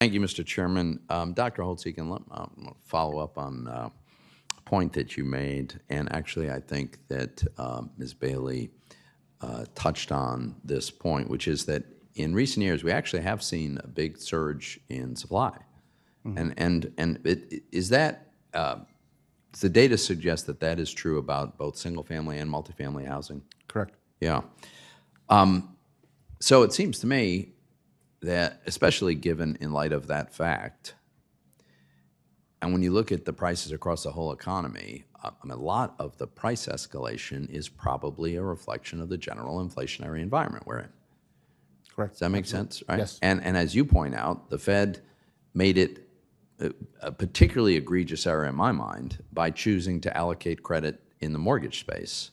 Thank you, Mr. Chairman. Dr. Holtz-Eakin, follow up on a point that you made, and actually I think that Ms. Bailey touched on this point, which is that in recent years we actually have seen a big surge in supply, is that the data suggests that that is true about both single-family and multifamily housing? Correct. Yeah. So it seems to me that, especially given in light of that fact, and when you look at the prices across the whole economy, a lot of the price escalation is probably a reflection of the general inflationary environment we're in. Correct. Does that make sense? Right? Yes. And as you point out, the Fed made it a particularly egregious error in my mind by choosing to allocate credit in the mortgage space,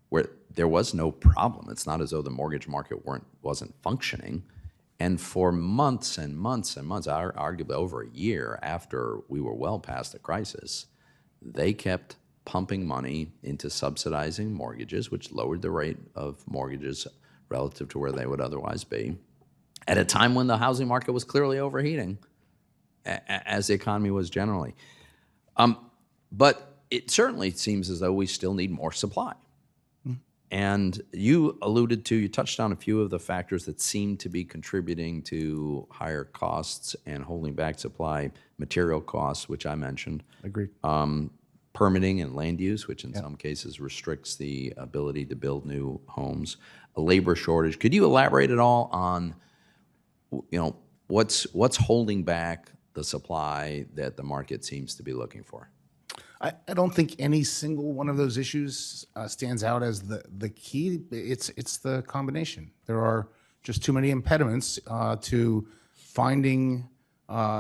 where there was no problem. It's not as though the mortgage market wasn't functioning. And for months and months and months, arguably over a year after we were well past the crisis, they kept pumping money into subsidizing mortgages, which lowered the rate of mortgages relative to where they would otherwise be, at a time when the housing market was clearly overheating, as the economy was generally. But it certainly seems as though we still need more supply. And you touched on a few of the factors that seem to be contributing to higher costs and holding back supply, material costs, which I mentioned. Agreed. Permitting and land use, which in some cases restricts the ability to build new homes, a labor shortage. Could you elaborate at all on, what's holding back the supply that the market seems to be looking for? I don't think any single one of those issues stands out as the key. It's the combination. There are just too many impediments to finding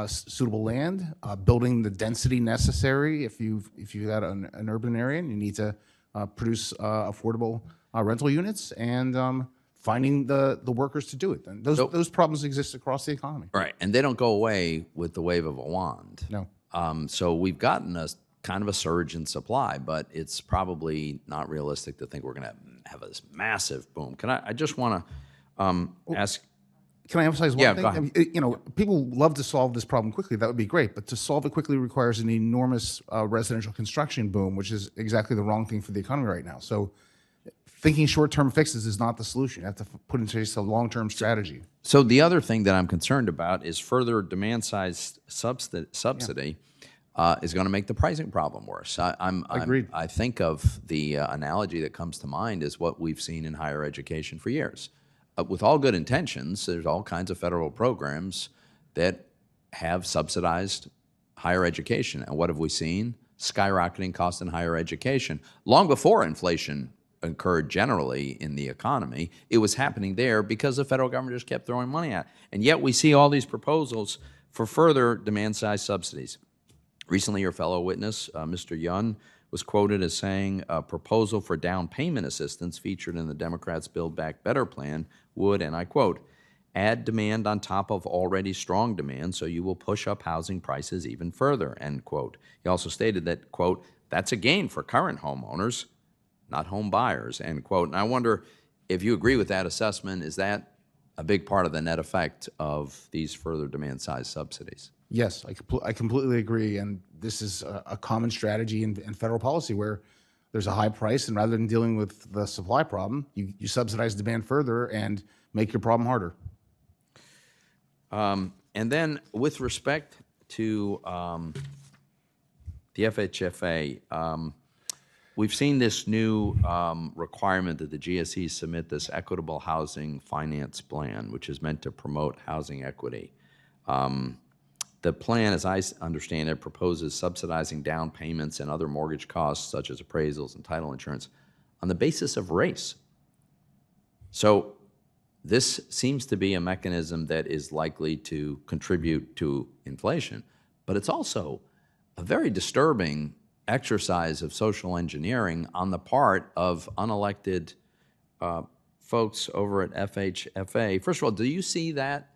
suitable land, building the density necessary. If you've got an urban area and you need to produce affordable rental units, and finding the workers to do it. And those problems exist across the economy. Right, and they don't go away with the wave of a wand. No. So we've gotten a kind of a surge in supply, but it's probably not realistic to think we're going to have this massive boom. I just want to ask. Can I emphasize one thing? Go ahead. I mean, people love to solve this problem quickly. That would be great, but to solve it quickly requires an enormous residential construction boom, which is exactly the wrong thing for the economy right now. So, thinking short-term fixes is not the solution. You have to put in place a long-term strategy. So the other thing that I'm concerned about is further demand-side subsidy. Is going to make the pricing problem worse. Agreed. I think of the analogy that comes to mind is what we've seen in higher education for years. With all good intentions, there's all kinds of federal programs that have subsidized higher education. And what have we seen? Skyrocketing costs in higher education. Long before inflation occurred generally in the economy, it was happening there because the federal government just kept throwing money at it. And yet we see all these proposals for further demand-side subsidies. Recently, your fellow witness, Mr. Yun, was quoted as saying a proposal for down payment assistance featured in the Democrats' Build Back Better plan would, and I quote, add demand on top of already strong demand, so you will push up housing prices even further, end quote. He also stated that, quote, that's a gain for current homeowners, not home buyers, end quote. And I wonder if you agree with that assessment. Is that a big part of the net effect of these further demand-side subsidies? Yes, I completely agree, and this is a common strategy in federal policy where there's a high price, and rather than dealing with the supply problem, you subsidize demand further and make your problem harder. And then with respect to the FHFA, we've seen this new requirement that the GSEs submit this equitable housing finance plan, which is meant to promote housing equity. The plan, as I understand it, proposes subsidizing down payments and other mortgage costs, such as appraisals and title insurance, on the basis of race. So this seems to be a mechanism that is likely to contribute to inflation, but it's also a very disturbing exercise of social engineering on the part of unelected folks over at FHFA. First of all, do you see that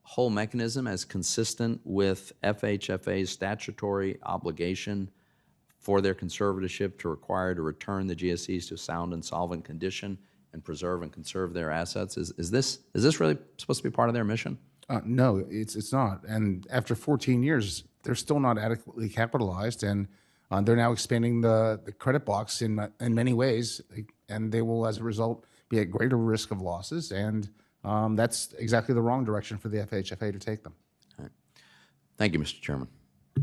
whole mechanism as consistent with FHFA's statutory obligation for their conservatorship to require to return the GSEs to sound and solvent condition and preserve and conserve their assets? Is this really supposed to be part of their mission? No, it's not. And after 14 years, they're still not adequately capitalized, and they're now expanding the credit box in many ways, and they will, as a result, be at greater risk of losses. And that's exactly the wrong direction for the FHFA to take them. Thank you, Mr. Chairman.